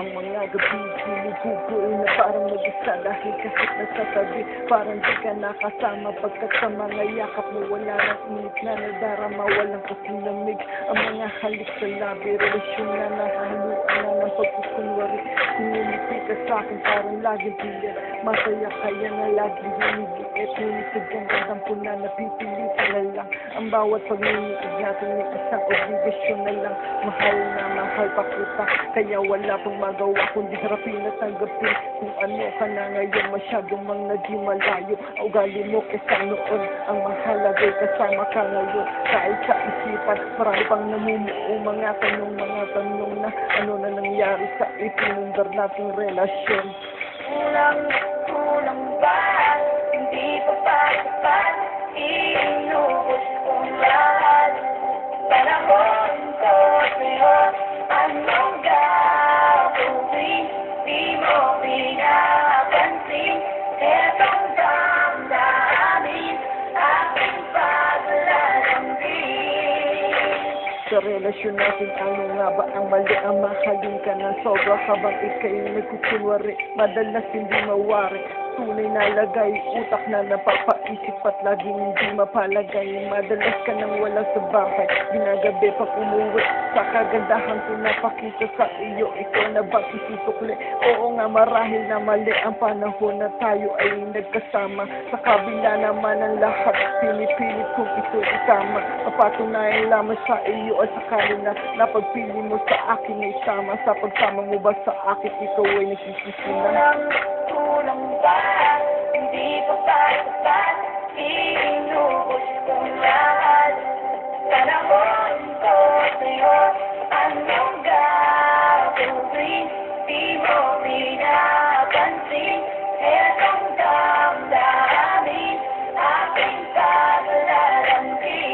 pang mga gabi, sinugugoy na parang mag-isa dahil kahit nasa tabi, parang di ka nakasama. Pagkat sa mga yakap mo wala ng init na nadarama, walang kasinamig ang mga halik sa labi. Relasyon na nakahaluan na ng pagkukunwari. Kumumiti ka sa'kin parang laging pilit, masaya kaya na laging hinigit. Ngunit sadyang gandang po na napipilitan na lang ang bawat pagmimitig natin ng isang obligasyon na lang. Mahal pa kita, kaya wala pang magawa kundi harapin at tanggapin kung ano ka na ngayon. Masyadong mga di malayo ang ugali mo kesa noon. Ang mahalagay kasama ka ngayon. Kahit sa isipan, marami pang namumuo mga tanong na ano na nangyari sa ipinundar nating relasyon. Kulang ba? Hindi pa sapat, inubos kong lahat. Panahon ko sa'yo, anong gagawin? Di mo pinapansin, etong damdamin, aking paglalambing. Sa relasyon natin, ano nga ba ang mali? Ang mahalin ka ng sobra habang ika'y nagkukunwari, madalas hindi mawari. Tunay na lagay, utak na napapaisip at laging hindi mapalagay. Madalas ka nang wala sa bahay, ginagabi pag umuwi. Sa kagandahan ko napakita sa iyo, ikaw na ba isusukli? Oo nga, marahil na mali ang panahon na tayo ay nagkasama. Sa kabila naman ng lahat, pinipilit kong ito isama. Mapatunayan lamang sa iyo at sa kanila na pagpili mo sa akin ay sama. Sa pagsama mo ba sa akin, ikaw ay nagsisisi na? Kulang ba? Hindi pa sapat, inubos kong lahat. Panahon ko sa'yo, anong gagawin? Di mo pinapansin, etong damdamin, aking paglalambing.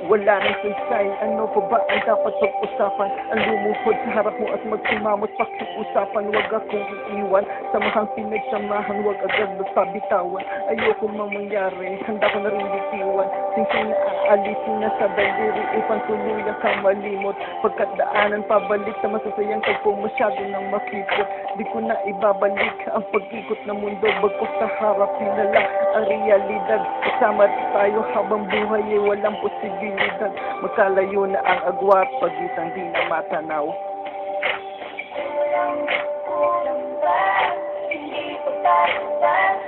Wala nang saysay, ano pa ba ang dapat pag-usapan? Ang lumuhod sa harap mo at magsimamot pakiusapan. Huwag akong iiwan, samahang pinagsamahan, huwag agad magpabitawan. Ayoko mangyari, handa ko na rin bitiwan. Singsing na aalisin na sa daliri, upang tuluyan kang malimot. Pagkadaanan pabalik sa masasayang tagpo, masyado nang makipot. Di ko na ibabalik ang pag-ikot ng mundo, bagkus sa harapin na lang ang realidad. Kasama tayo habang buhay ay walang posibilidad. Magkalayo na ang agwat, pagitan di na matanaw. Kulang ba? Hindi pa sapat,